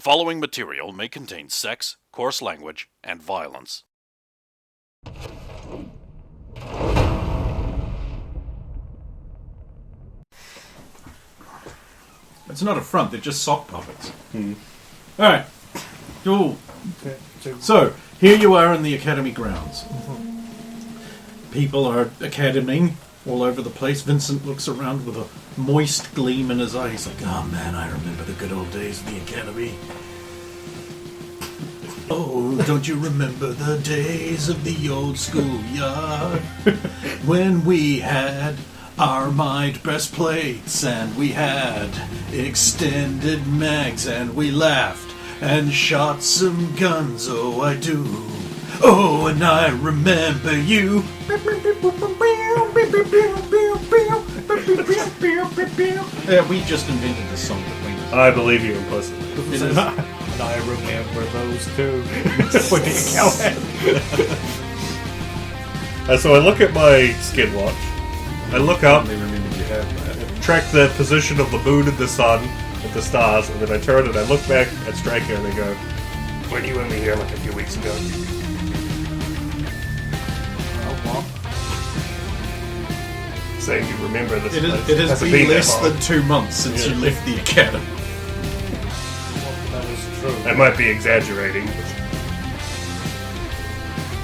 following material may contain sex, coarse language, and violence. It's not a front, they're just sock puppets. Alright. Cool. Okay, So, here you are in the academy grounds. People are academying all over the place. Vincent looks around with a moist gleam in his eye. He's like, oh man, I remember the good old days of the academy. Oh, don't you remember the days of the old schoolyard? When we had Armide breastplates and we had extended mags and we laughed and shot some guns, oh I do. Oh, and I remember you. Yeah, we just invented this song between us. I believe you implicitly. And I remember those two. What do you count at? So I look at my skin watch. I look up, I remember you had that. track the position of the moon and the sun with the stars, and then I turn and I look back at Striker and I go, "When you were here like a few weeks ago?" Oh, well. Saying you remember this. It place. has Hasn't been that less long. than 2 months since you left the academy. Well, that is true. I might be exaggerating, but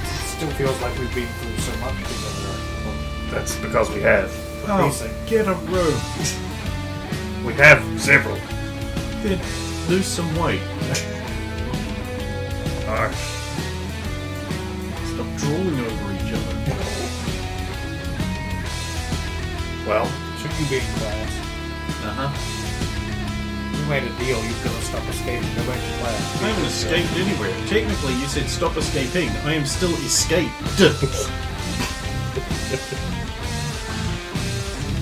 It still feels like we've been through so much together. that's because we have. Oh, get a room. We have several. Then lose some weight. Alright. Stop drooling over each other. Well, Should you be in class? Uh-huh. You made a deal, you're gonna stop escaping, go back to class. I haven't escaped anywhere. Technically, you said stop escaping. I am still escaped.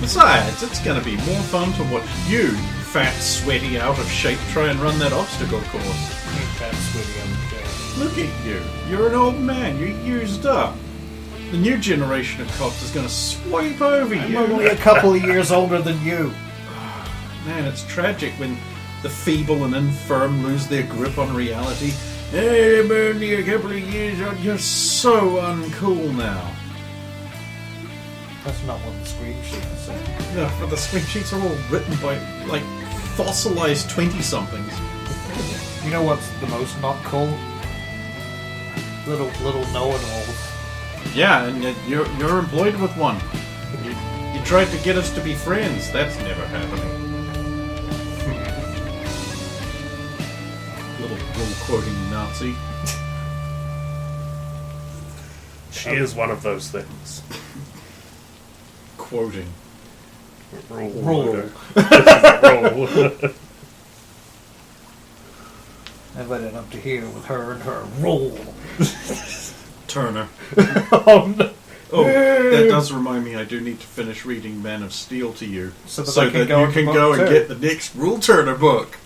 Besides, it's going to be more fun to watch you, fat, sweaty, out of shape, try and run that obstacle course. You fat, sweaty, okay. Look at you. You're an old man. You're used up. The new generation of cops is going to swipe over I'm you. only a couple of years older than you. Man, it's tragic when the feeble and infirm lose their grip on reality. Hey, I'm only a couple of years old. You're so uncool now. That's not what the screen sheet said. No, but the screen sheets are all written by, like, fossilized 20-somethings. You know what's the most not cool? Little know-it-alls. Yeah, and you're employed with one. You tried to get us to be friends. That's never happening. Little quoting Nazi. she is one of those things. Quoting. Roll. Roll. Roll. I let it up to here with her and her roll. Turner. Oh no. Oh, that does remind me, I do need to finish reading Man of Steel to you. So that so I can that go you can into go book and two. get the next Rule Turner book.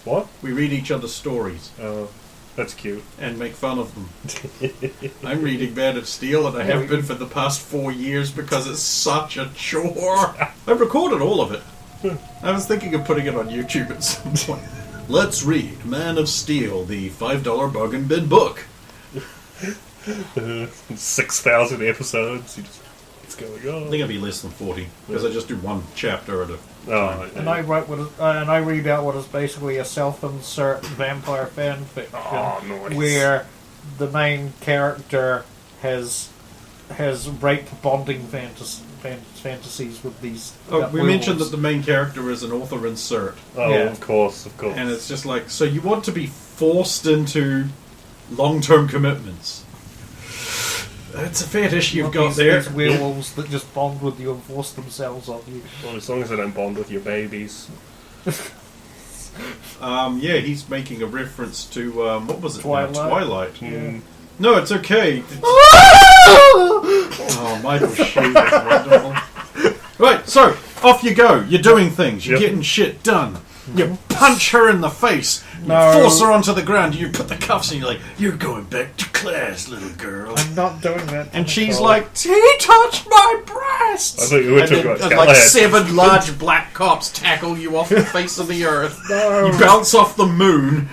What? We read each other's stories Oh, that's cute. and make fun of them. I'm reading Man of Steel, and I have been for the past 4 years because it's such a chore. I've recorded all of it. I was thinking of putting it on YouTube at some point. Let's read Man of Steel, the $5 bargain bin book. 6,000 episodes. You just, what's going I on? think it'll be less than 40 because I just do one chapter at a Oh, And I write and I read out what is basically a self-insert vampire fan fiction, nice. where the main character has rape bonding fantasies with these. Oh, we mentioned that werewolves. the main character is an author insert, Oh, Yeah. of course. and it's just like, so you want to be forced into long-term commitments. It's a fetish you've got these, there. These werewolves that just bond with you and force themselves on you. Well, as long as I don't bond with your babies. Yeah, he's making a reference to, what was it? Twilight. Twilight. Mm. No, it's okay. Oh, Michael Sheen is wonderful. Right, so, Off you go. You're doing things. You're Yep. getting shit done. You punch her in the face. No. You force her onto the ground. You put the cuffs and you're like, you're going back to class, little girl. I'm not doing that. And she's Oh. like, he touched my breasts. I thought you were And talking then, about like Galahad. 7 large black cops tackle you off the face of the earth. No. You bounce off the moon.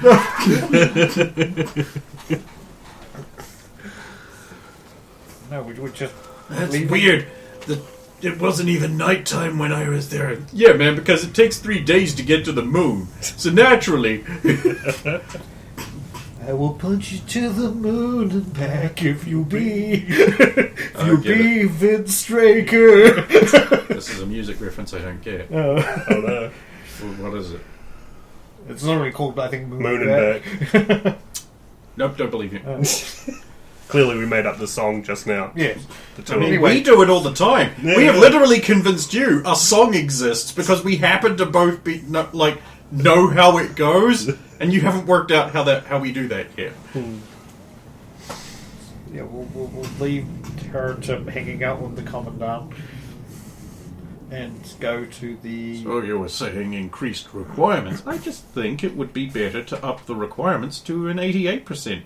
No, we just. That's leave it. weird. It wasn't even nighttime when I was there. Yeah, man, because it takes 3 days to get to the moon. So naturally... I will punch you to the moon and back if you be. If I you get be Vince Straker. This is a music reference I don't get. Oh no. What is it? It's literally called, I think, Moon and Back. Nope, don't believe you. Clearly we made up the song just now. Yes. The I two mean, of Anyway. we do it all the time. Yeah, We have yeah. literally convinced you a song exists because we happen to both know how it goes, and you haven't worked out how we do that yet. Yeah, we'll leave her to hanging out with the commandant and go to the. So you were saying increased requirements. I just think it would be better to up the requirements to an 88%.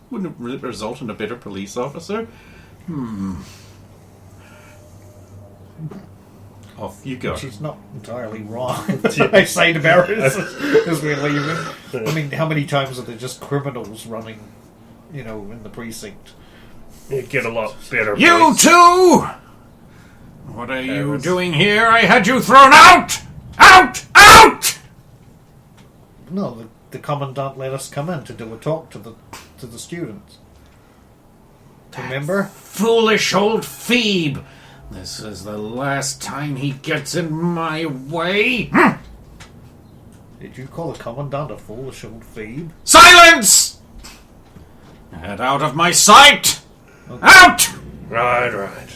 Wouldn't it result in a better police officer? Off you go. She's not entirely wrong. I say to Barris as we're leaving. I mean, how many times are there just criminals running, in the precinct? You get a lot better. You police. two! What are you Paris. doing here? I had you thrown out! Out! Out! No, the commandant let us come in to do a talk to the students. Remember? Foolish old Phoebe! This is the last time he gets in my way. Did you call the commandant a foolish old Phoebe? Silence! Get out of my sight! Out! Right.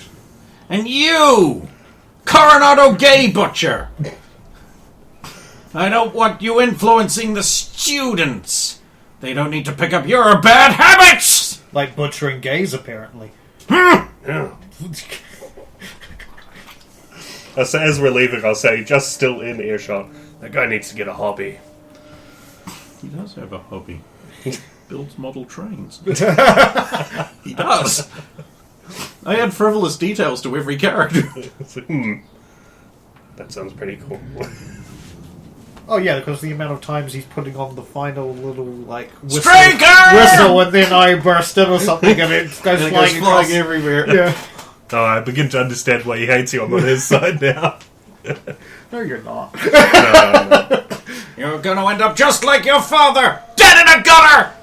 And you, Coronado Gay Butcher! I don't want you influencing the students. They don't need to pick up your bad habits! Like butchering gays, apparently. Yeah. As we're leaving, I'll say, just still in earshot, that guy needs to get a hobby. He does have a hobby. He builds model trains. He does. I add frivolous details to every character. It's like, that sounds pretty cool. Oh yeah, because the amount of times he's putting on the final little whistle, Striker! and then I burst in or something, and it goes And it flying goes across. flying everywhere. Yeah. Oh, I begin to understand why he hates you. I'm on his side now. No, you're not. No. You're gonna end up just like your father! Dead in a gutter!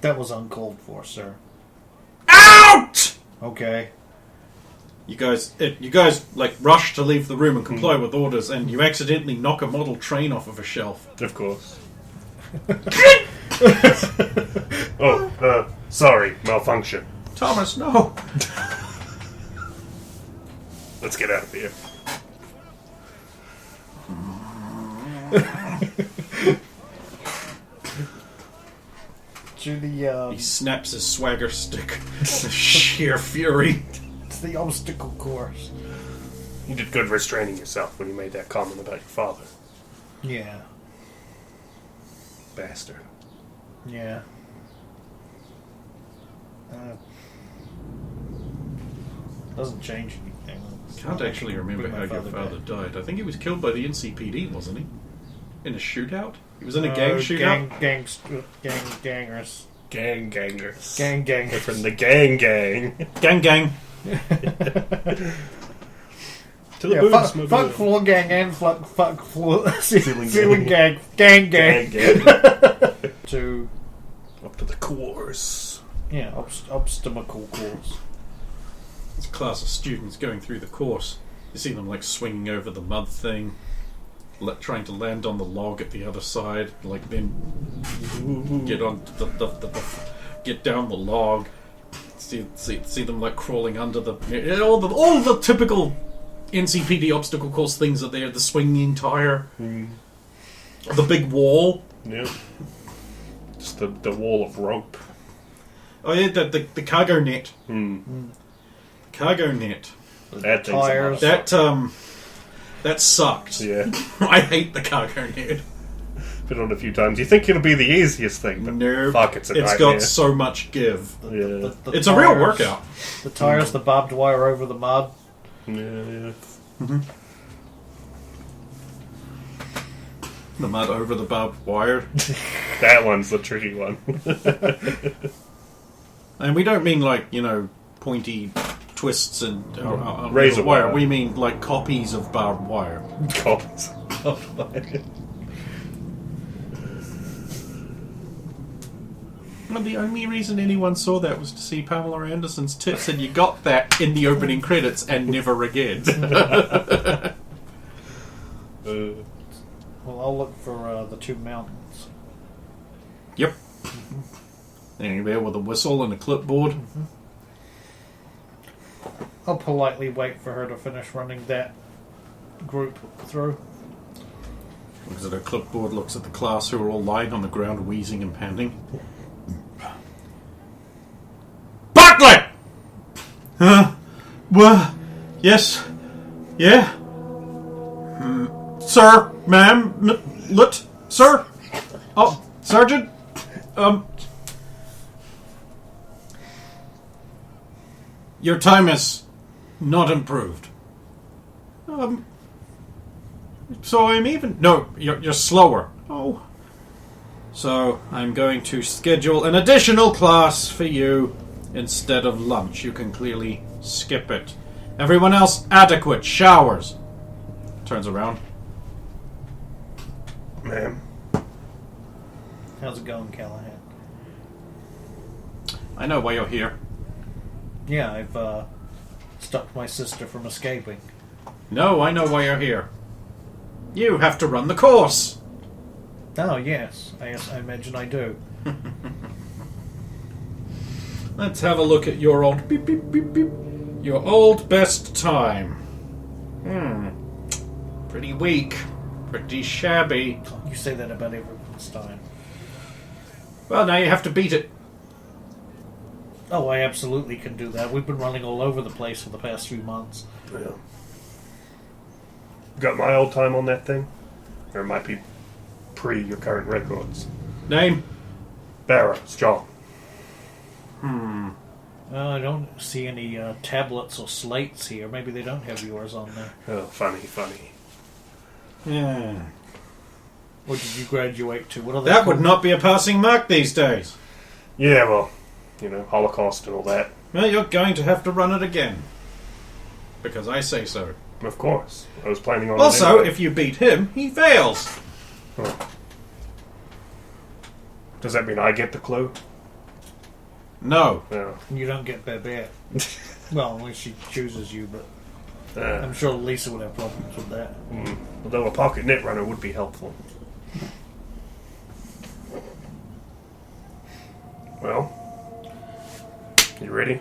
That was uncalled for, sir. Out! Okay. You guys rush to leave the room and comply with orders, and you accidentally knock a model train off of a shelf. Of course. Sorry, malfunction. Thomas, no! Let's get out of here. To the He snaps his swagger stick. Sheer fury. it's the obstacle course. You did good restraining yourself when you made that comment about your father. Yeah. Bastard. Yeah. Doesn't change anything. Can't actually remember how your father died. I think he was killed by the NCPD, wasn't he? In a shootout? He was in a gang shootout? Gangers. Gangers. Gang. They're from the gang. Gang. To the Yeah, boots, fuck floor gang and fuck floor ceiling gang. Gang. To Up to the course. obstacle course. It's a class of students going through the course. You see them swinging over the mud thing, trying to land on the log at the other side, then get on get down the log. See them crawling under all the typical NCPD obstacle course things are there. The swinging tire, the big wall. Yeah. Just the wall of rope. Oh yeah, the cargo net. Mm. Cargo net. That thing's a tires. That sucked. Yeah. I hate the cargo net. Been on a few times. You think it'll be the easiest thing, but Nope. fuck, it's a It's nightmare. got so much give. Yeah. It's a real workout. The tires, the barbed wire over the mud. Yeah. The mud over the barbed wire. That one's the tricky one. And we don't mean like, pointy twists and Razor wire. We mean like copies of barbed wire. Cops. Well, the only reason anyone saw that was to see Pamela Anderson's tits, and you got that in the opening credits and never again. Well, I'll look for the two mountains. Yep. Standing there with a whistle and a clipboard. I'll politely wait for her to finish running that group through. Looks at her clipboard, looks at the class who are all lying on the ground, wheezing and panting. Bartlett! Well, yes. Yeah? Sir, ma'am, sir? Oh, Sergeant? Your time is not improved. So I'm even... No, you're slower. Oh. So I'm going to schedule an additional class for you instead of lunch. You can clearly skip it. Everyone else, adequate. Showers. Turns around. Ma'am. How's it going, Callahan? I know why you're here. Yeah, I've stopped my sister from escaping. No, I know why you're here. You have to run the course. Oh, yes. I imagine I do. Let's have a look at your old beep beep beep beep. Your old best time. Pretty weak. Pretty shabby. You say that about everyone's time. Well, now you have to beat it. Oh, I absolutely can do that. We've been running all over the place for the past few months. Yeah. Got my old time on that thing? Or it might be pre your current records. Name? Barrows, John. I don't see any tablets or slates here. Maybe they don't have yours on there. Oh, funny. Yeah. What did you graduate to? What are they That called? would not be a passing mark these days. Yeah, well, Holocaust and all that. Well, you're going to have to run it again. Because I say so. Of course. I was planning on it Also, anyway. if you beat him, he fails. Oh. Does that mean I get the clue? No. No. You don't get Babette. Well, unless she chooses you, but Uh, I'm sure Lisa would have problems with that. although a pocket net runner would be helpful. Well, you ready?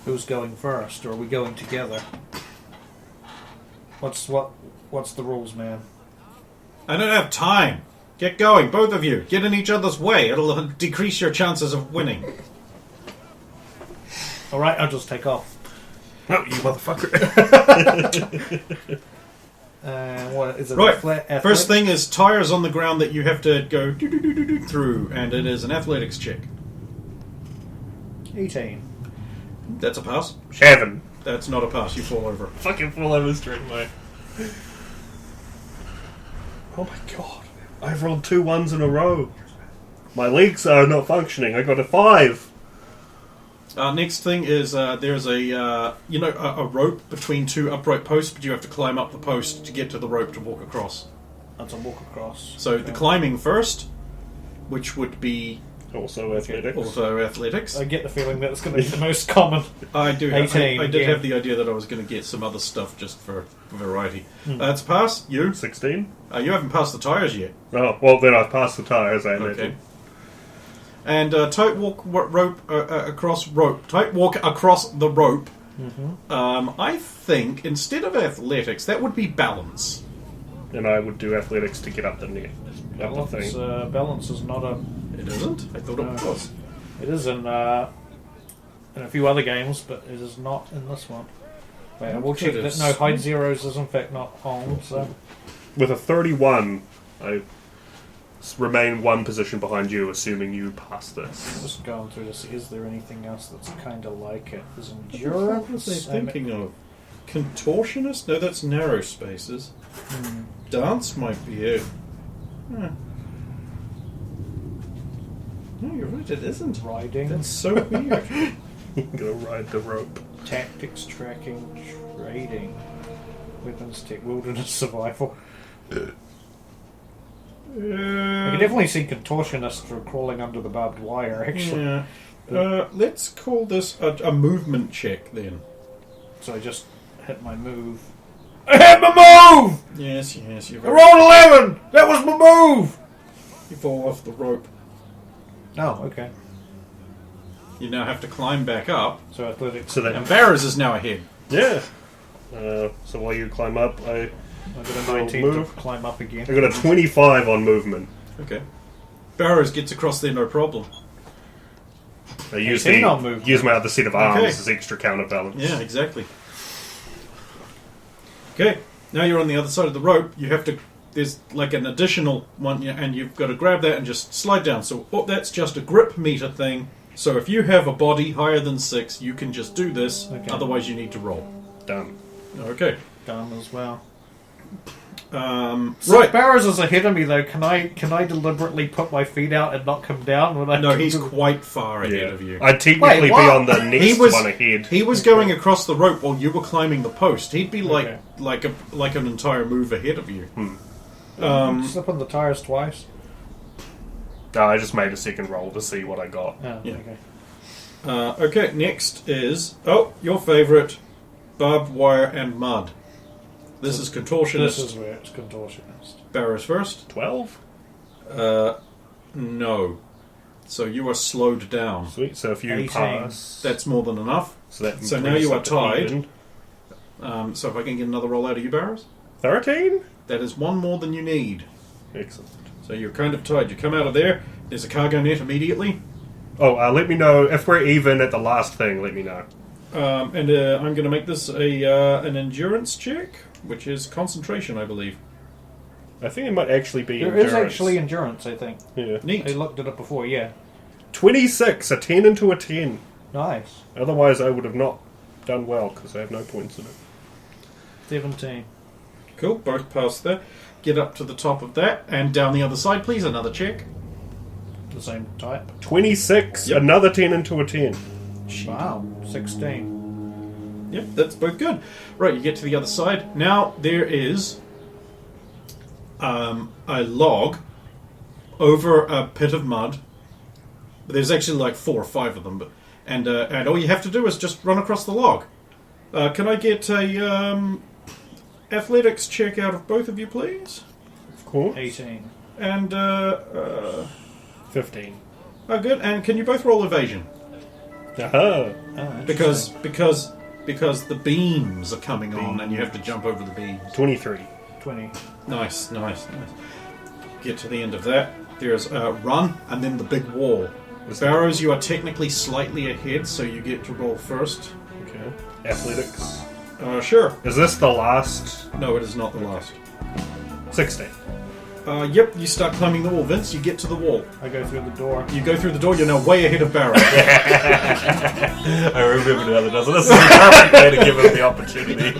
Who's going first, or are we going together? What's the rules, man? I don't have time. Get going, both of you. Get in each other's way. It'll decrease your chances of winning. All right, I'll just take off. No, you motherfucker. What is it? Right. Athletics? First thing is tires on the ground that you have to go through, and it is an athletics check. 18. That's a pass. 7. That's not a pass. You fall over. Fucking full over straight away. Oh my god. I've rolled 2 1s in a row. My legs are not functioning. I got a 5. Next thing is there's a rope between two upright posts, but you have to climb up the post to get to the rope to walk across. That's a walk across. So the climbing first, which would be Also athletics. also athletics. I get the feeling that it's going to be the most common. I do. 18, I did yeah. have the idea that I was going to get some other stuff just for variety. That's a pass. You? 16. You haven't passed the tires yet. Oh, well then I've passed the tires, I imagine. Okay. And tight walk across rope. Tight walk across the rope. I think instead of athletics, that would be balance. And I would do athletics to get up the net. Up the thing. Balance is not a... It isn't. I thought it No. was. It is in a few other games, but it is not in this one. Wait, I will check that no hide zeros is in fact not on, so... With a 31, I remain one position behind you, assuming you pass this. Just going through this, is there anything else that's kind of like it? There's What endurance. was they thinking of? Contortionist? No, that's narrow spaces. Hmm. Dance might be it. Huh. No, you're right, it isn't. Riding. That's so weird. You're gonna ride the rope. Tactics, tracking, trading. Weapons, tech, wilderness, survival. I can definitely see contortionist for crawling under the barbed wire, actually. Yeah. Let's call this a movement check then. So I just hit my move. I hit my move! Yes, you're I rolled 11! That was my move! You fall off the rope. Oh, okay. You now have to climb back up. So athletics. So that And Barrows is now ahead. yeah. So while you climb up, I got a 19 to move. climb up again. got a 25 on movement. Okay. Barrows gets across there, no problem. I use 18 on movement. use my other set of arms Okay. as extra counterbalance. Yeah, exactly. Okay, now you're on the other side of the rope. You have to. There's like an additional one, and you've got to grab that and just slide down. So that's just a grip meter thing. So if you have a body higher than 6, you can just do this. Okay. Otherwise, you need to roll. Done. Okay. Done as well. Right. If Barrows is ahead of me, though, can I deliberately put my feet out and knock him down? When I No, he's quite far ahead Yeah. of you. I'd technically Wait, be what? on the next one ahead. He was going across the rope while you were climbing the post. He'd be Okay. like an entire move ahead of you. Slip on the tires twice. No, I just made a second roll to see what I got. Oh, Yeah. okay. Okay, next is your favourite, barbed wire and mud. This is contortionist. This is where it's contortionist. Barrows first. 12? No. So you are slowed down. Sweet. So if you 18. pass, That's more than enough. so so now brings you us are up to tied. even. So if I can get another roll out of you, Barrows, 13? that is one more than you need. Excellent. So you're kind of tied. You come out of there. There's a cargo net immediately. Oh, let me know if we're even at the last thing. Let me know. And I'm going to make this an endurance check, which is concentration, I believe. I think it might actually be There endurance. is actually endurance, I think. Yeah. Neat. I looked it up before, yeah. 26, a 10 into a 10. Nice. Otherwise, I would have not done well because I have no points in it. 17. Cool. Both pass there. Get up to the top of that and down the other side, please. Another check. The same type. 26, Yep. another 10 into a 10. Wow. 16. Yep, that's both good. Right, you get to the other side. Now there is a log over a pit of mud. There's actually like 4 or 5 of them, and all you have to do is just run across the log. Can I get a athletics check out of both of you, please? Of course. 18. And 15. oh, good. And can you both roll evasion? Aha. Oh, Because the beams are coming on, and you have to jump over the beams. 23. 20. Nice. Get to the end of that. There's a run, and then the big wall. Barrows, you are technically slightly ahead, so you get to roll first. Okay. Athletics. Sure. Is this the last? No, it is not the last. 16. Yep, you start climbing the wall. Vince, you get to the wall. I go through the door. You go through the door, you're now way ahead of Barrows. I remember now that doesn't. This is a perfect way to give him the opportunity.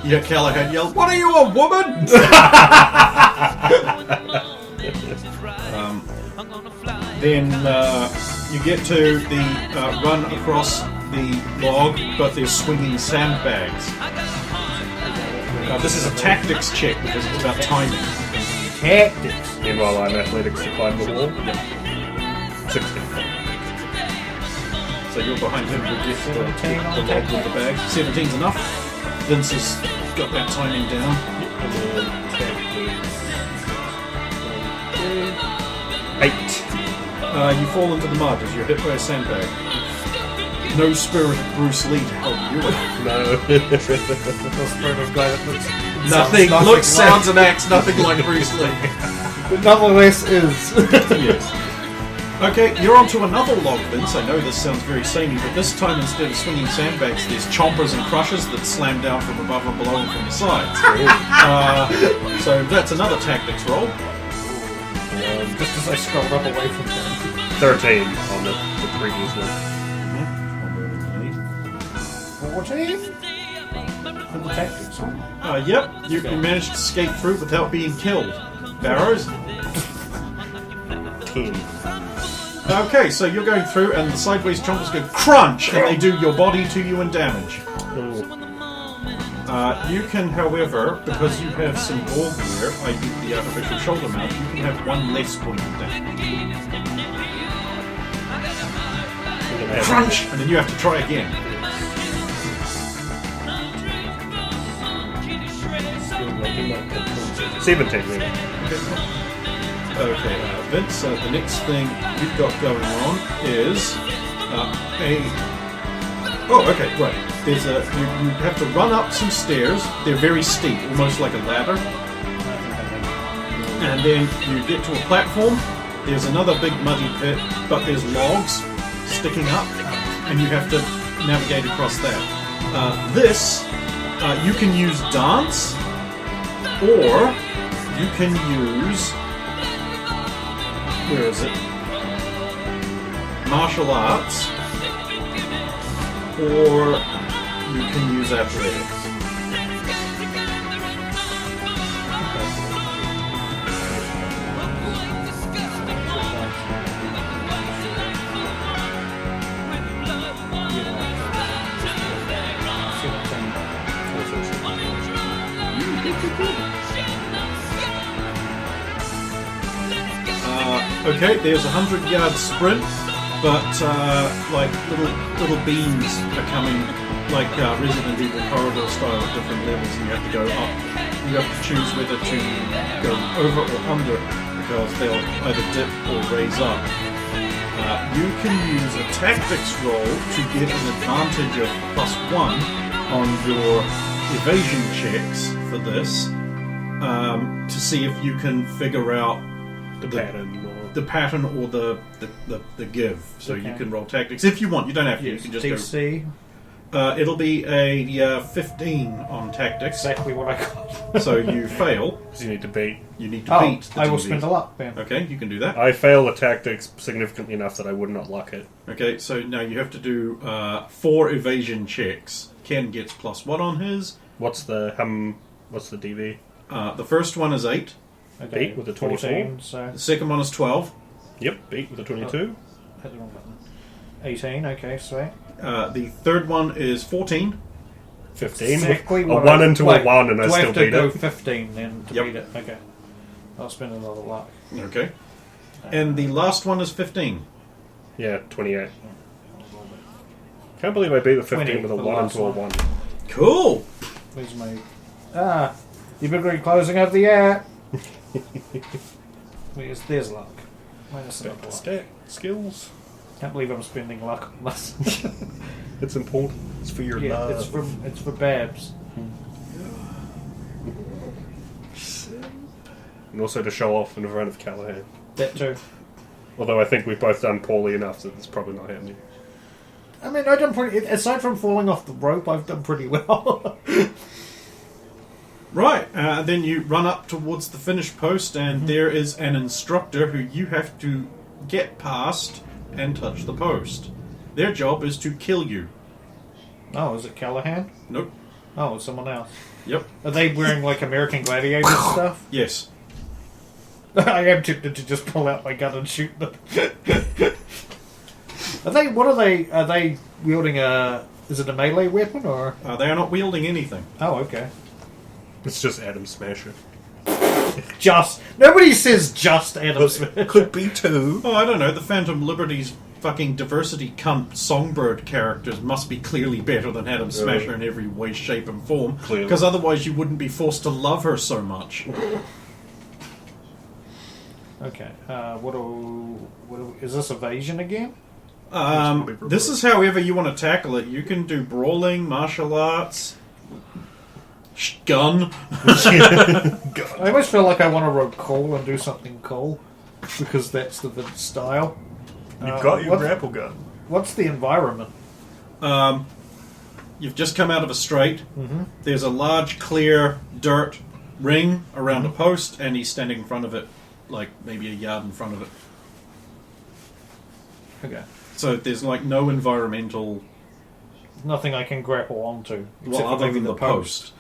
You hear Callahan yell, "What are you, a woman?" Then you get to the run across the log, but there's swinging sandbags. This is a tactics check because it's about timing. Tactics. Meanwhile, I'm athletics to climb the wall. 16. So you're behind him to get the log with the bag. 17's enough. Vince has got that timing down. 8. You fall into the mud as you're hit by a sandbag. No spirit of Bruce Lee to help you. No. The spirit of guy that looks... Nothing Sounds looks, like- sounds, and acts nothing like Bruce Lee. But nonetheless is... Yes. Okay, you're onto another log, Vince. I know this sounds very samey, but this time instead of swinging sandbags, there's chompers and crushers that slam down from above and below and from the sides. So that's another tactics roll. Just as I scrolled up away from them. 13 on the previous one. 14? For the tactics, huh? Yep, you managed to escape through without being killed. Barrows? 10. Okay, so you're going through and the sideways chompers go crunch and they do your body to you and damage. You can, however, because you have some ball gear, i.e. the artificial shoulder mount, you can have one less point of damage. Crunch! And then you have to try again. Okay. 17, maybe. Okay, Vince, the next thing you've got going on is Oh, okay, right. There's you have to run up some stairs. They're very steep, almost like a ladder. And then you get to a platform. There's another big muddy pit, but there's logs sticking up, and you have to navigate across that. You can use dance, or you can use... Where is it? Martial arts, or you can use athletics. Okay, there's a 100-yard sprint, but like little beams are coming, like Resident Evil corridor style at different levels, and you have to go up. You have to choose whether to go over or under, because they'll either dip or raise up. You can use a tactics roll to get an advantage of +1 on your evasion checks for this, to see if you can figure out the pattern or the give. So you can roll tactics if you want. You don't have to. You can just DC. go. It'll be a 15 on tactics. Exactly what I got. So you fail. Because you need to beat. You need to beat. The I will DC. spend a luck then. Okay, you can do that. I fail the tactics significantly enough that I would not luck it. Okay, so now you have to do 4 evasion checks. Ken gets +1 on his. What's the DV? The first one is 8. Okay, Beat with a 24. 14, so The second one is 12. Yep, beat with a 22. hit the wrong button. 18, okay, sweet. The third one is 14. 15. Exactly A what 1 into a 1 and I do still have to beat go it. 15 then to Yep. beat it? Okay. I'll spend another luck. Okay. And the last one is 15. Yeah, 28. Can't believe I beat the 15 20 with a for the 1 last to a one. 1. Cool! There's my... you've been closing of the air. There's luck. Minus another luck. Stat skills. Can't believe I'm spending luck on this. It's important. It's for your Yeah, love. it's for Babs. And also to show off in front of Callahan. That too. Although I think we've both done poorly enough that it's probably not happening. I mean, I've done pretty... Aside from falling off the rope, I've done pretty well. Right, then you run up towards the finish post, and there is an instructor who you have to get past and touch the post. Their job is to kill you. Oh, is it Callahan? Nope. Oh, it's someone else. Yep. Are they wearing like American Gladiator stuff? Yes. I am tempted to just pull out my gun and shoot them. Are they? What are they? Are they wielding a? Is it a melee weapon or? They are not wielding anything. Oh, okay. It's just Adam Smasher. Just nobody says just Adam Smith. Could be 2. Oh, I don't know. The Phantom Liberty's fucking diversity cunt songbird characters must be clearly better than Adam Smasher in every way, shape, and form. Clearly. Because otherwise you wouldn't be forced to love her so much. Okay. Is this evasion again? This is however you want to tackle it. You can do brawling, martial arts, gun. I always feel like I want to roll cool and do something cool because that's the Vince style. You've got your what's- grapple gun. What's the environment? You've just come out of a straight. Mm-hmm. There's a large, clear dirt ring around a post, and he's standing in front of it, like maybe a yard in front of it. Okay. So there's like no environmental, Nothing I can grapple onto. Except well, for other maybe than the post.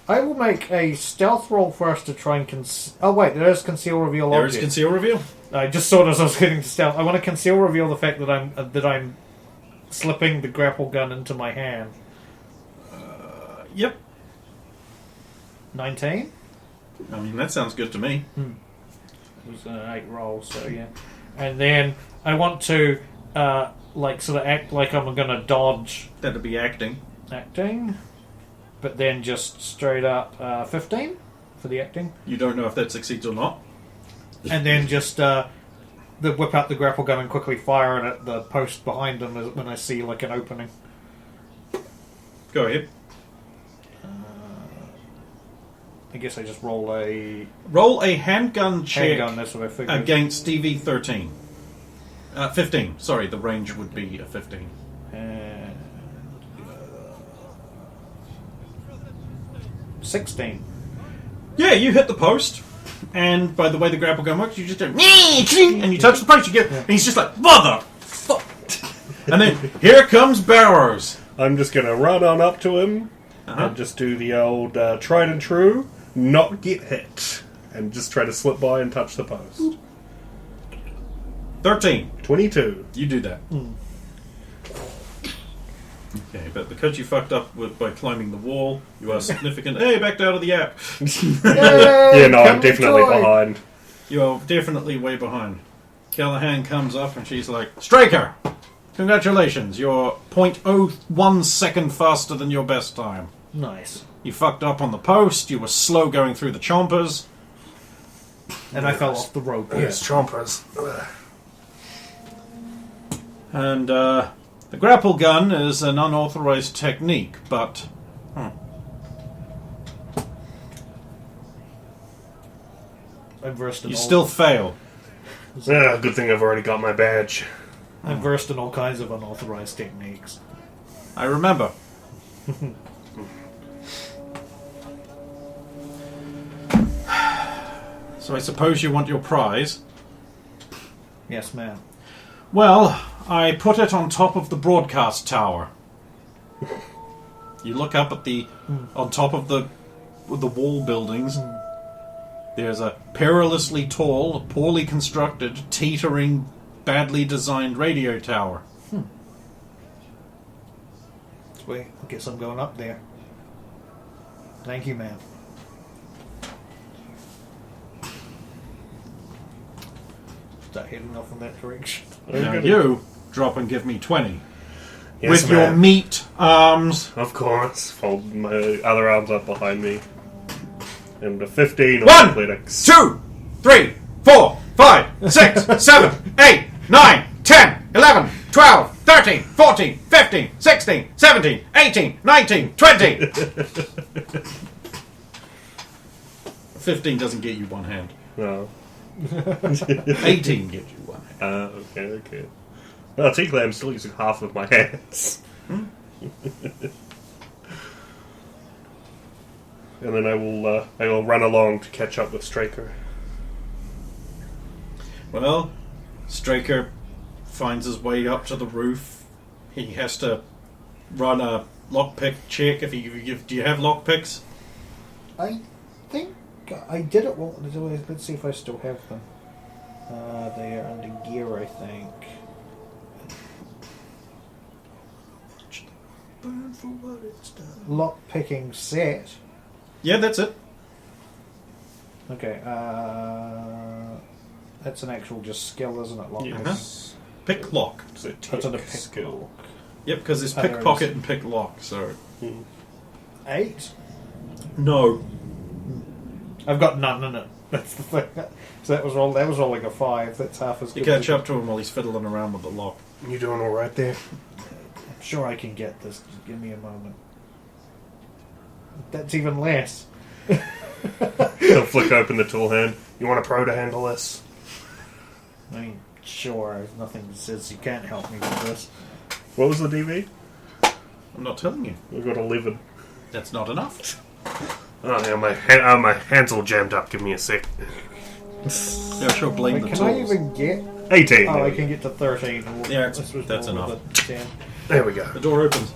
I will make a stealth roll first to try and oh wait, there is conceal reveal There is object. conceal reveal. I just saw it as I was getting to stealth. I want to conceal reveal the fact that I'm slipping the grapple gun into my hand. Yep. 19. I mean, that sounds good to me. It was an 8 roll, so yeah. And then I want to sort of act like I'm going to dodge That'd be acting. acting, but then just straight up 15 for the acting. You don't know if that succeeds or not. And then just whip out the grapple gun and quickly fire it at the post behind him when I see like an opening. Go ahead. I guess I just roll a Roll a handgun check handgun. That's what I figured. against DV 13. 15. Sorry, the range would be a 15. And 16. Yeah, you hit the post, and by the way the grapple gun works, you just go, and you touch the post, you get, and he's just like, mother fuck. And then, here comes Barrows. I'm just going to run on up to him and just do the old tried and true, not get hit, and just try to slip by and touch the post. 13. 22. You do that. Okay, but because you fucked up by climbing the wall, you are significant. Hey, backed out of the app. Yeah, no, I'm definitely behind. You are definitely way behind. Callahan comes up and she's like, Straker! Congratulations, you're 0.01 second faster than your best time. Nice. You fucked up on the post, you were slow going through the chompers. And I fell off the rope. Yes, chompers. And the grapple gun is an unauthorized technique, but... I'm versed in You all, still fail. Yeah, good thing I've already got my badge. I'm versed in all kinds of unauthorized techniques. I remember. So I suppose you want your prize. Yes, ma'am. Well, I put it on top of the broadcast tower. You look up at on top of the wall buildings. There's a perilously tall, poorly constructed, teetering, badly designed radio tower. Sweet. I guess I'm going up there. Thank you, ma'am. Start heading off in that direction. Now you drop and give me 20. Yes, With your ma'am. meat arms. Of course. Fold my other arms up behind me. And a 15 on 1, athletics. 2, 3, 4, 5, 6, 7, 8, 9, 10, 11, 12, 13, 14, 15, 16, 17, 18, 19, 20. 15 doesn't get you one hand. No. 18 gets you one hand. Okay. Well, technically I'm still using half of my hands. And then I will run along to catch up with Straker. Well, Straker finds his way up to the roof. He has to run a lockpick check. Do you have lockpicks? I think I did it. Well, let's see if I still have them. They are under gear, I think. Burn for what it's done. Lock picking set. Yeah, that's it. Okay. That's an actual just skill, isn't it? Lock. Yes. Pick lock. It's a That's under tech pick skill. lock. Yep, because there's There it pickpocket is. and pick lock. So 8. no. I've got none in it. That's the thing. So that was rolling a 5. That's half as You good. catch up to him while he's fiddling around with the lock. You doing all right there? I'm sure I can get this. Just give me a moment. That's even less. He'll flick open the tool hand. You want a pro to handle this? I mean, sure, nothing says you can't help me with this. What was the DV? I'm not telling you. We've got 11. That's not enough. Oh, yeah, my hands all jammed up. Give me a sec. Yeah, sure, blame Wait, the can tools. I even get... 18. Oh, I can get to 13. Yeah, This was that's more enough. with a 10. There we go. The door opens.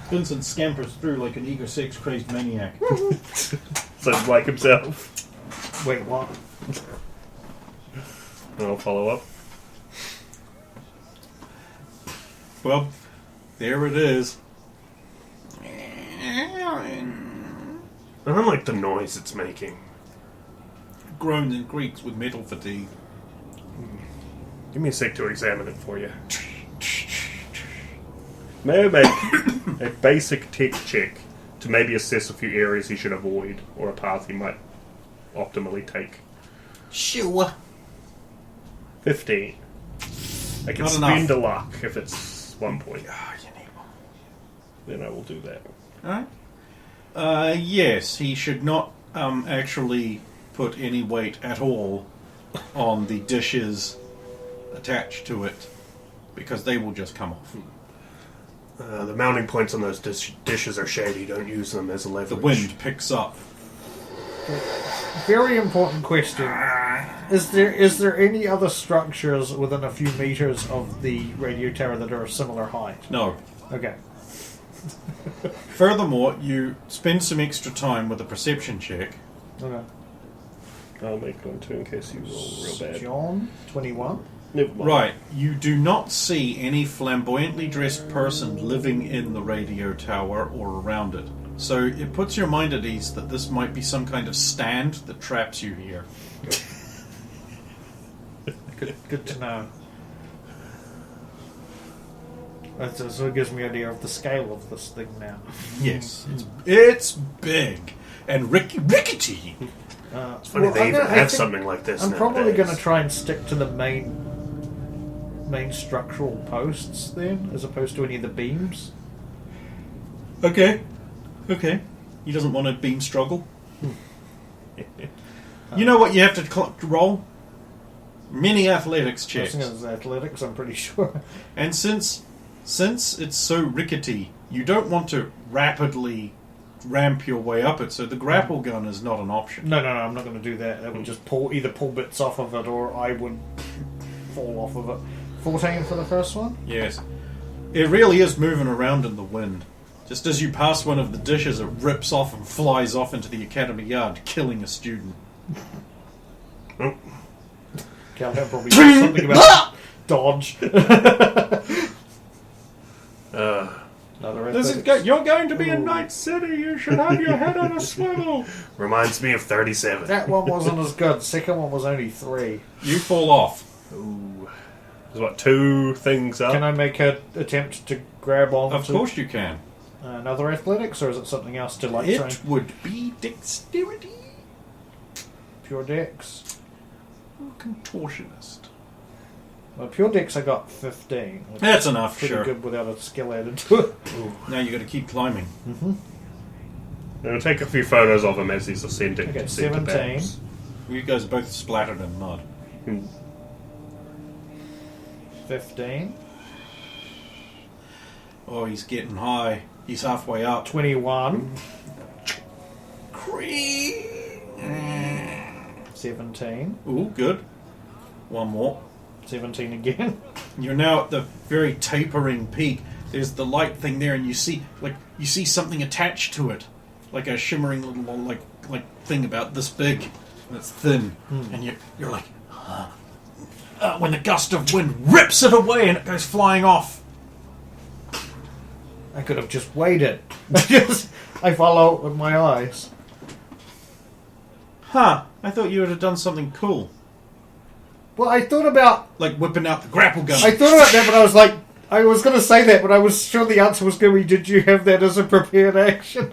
Vincent scampers through like an eager sex-crazed maniac. So like himself. Wait, what? And I'll follow up. Well, there it is. I don't like the noise it's making. Groans and creaks with metal fatigue. Give me a sec to examine it for you. May I make a basic tech check to maybe assess a few areas he should avoid or a path he might optimally take? Sure. 15. I can Not spend enough. a luck if it's 1 point. Ah, you need one. Then I will do that. Alright. Yes, he should not actually put any weight at all on the dishes attached to it, because they will just come off. The mounting points on those dishes are shady. Don't use them as a leverage. The wind picks up. Very important question. Is there any other structures within a few meters of the radio tower that are of similar height? No. Okay. Furthermore, you spend some extra time with a perception check. Okay. I'll make one too in case you roll real bad. John, 21. Never mind. Right, you do not see any flamboyantly dressed person living in the radio tower or around it. So it puts your mind at ease that this might be some kind of stand that traps you here. Good to know. So it gives me an idea of the scale of this thing now. Yes, it's big and rickety. It's funny they even have something like this. I'm probably nowadays. going to try and stick to the main structural posts then, as opposed to any of the beams. Okay. He doesn't want a beam struggle. You know what you have to roll? Mini athletics checks. As athletics, I'm pretty sure. And since it's so rickety, you don't want to rapidly ramp your way up it, so the grapple gun is not an option. No, I'm not going to do that. That would just either pull bits off of it, or I would fall off of it. 14 for the first one? Yes. It really is moving around in the wind. Just as you pass one of the dishes, it rips off and flies off into the academy yard, killing a student. Calhoun probably does something about dodge. Another athletics. You're going to be in Night City. You should have your head on a swivel. Reminds me of 37. That one wasn't as good. The second one was only 3. You fall off. Ooh. There's what, 2 things up? Can I make an attempt to grab on Of to course you can. another athletics, or is it something else to like try It and would be dexterity. pure dex? Or contortionist. Well, pure dex I got 15. Which That's is enough, pretty sure. good without a skill added to it. Now you got to keep climbing. I'll take a few photos of him as he's ascending. Okay, to center 17. banks. You guys are both splattered in mud. 15. Oh, he's getting high. He's halfway up. 21. 17. Ooh, good. One more. 17 again. You're now at the very tapering peak. There's the light thing there, and you see something attached to it, like a shimmering little like thing about this big, and it's thin, and you're like, when the gust of wind rips it away and it goes flying off. I could have just waited. I follow with my eyes. Huh? I thought you would have done something cool, Well, I thought about like whipping out the grapple gun. that, but I was like, I was going to say that, but I was sure the answer was going to be, did you have that as a prepared action?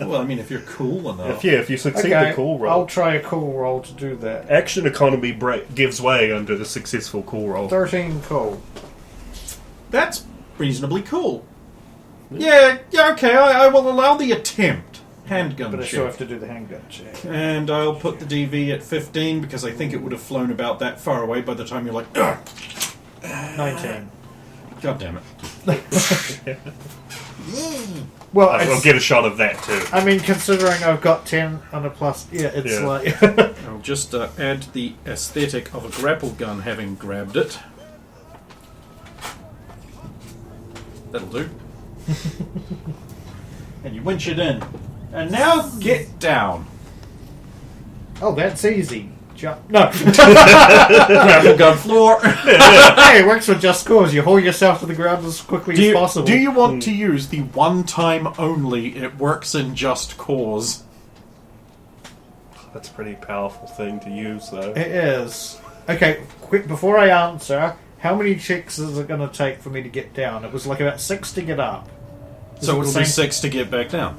Well, I mean, if you're cool enough. If you succeed the cool roll. I'll try a cool roll to do that. Action economy gives way under the successful cool roll. 13 cool. That's reasonably cool. Yeah, okay, I will allow the attempt. handgun But I check. still have to do the handgun check. And I'll put the DV at 15 because I think it would have flown about that far away by the time you're like, "Ugh." 19. God damn it. Well, I'll get a shot of that too. I mean, considering I've got 10 on a plus, it's Yeah. like... I'll just add the aesthetic of a grapple gun having grabbed it. That'll do. And you winch it in. And now get down. Oh, that's easy. Jump. No. Grapple gun floor. Hey, it works with Just Cause. You haul yourself to the ground as quickly as possible. Do you want to use the one time only it works in Just Cause? That's a pretty powerful thing to use, though. It is. Okay, quick, before I answer, how many checks is it going to take for me to get down? It was like about 6 to get up. Is So it it'll the be same- 6 to get back down.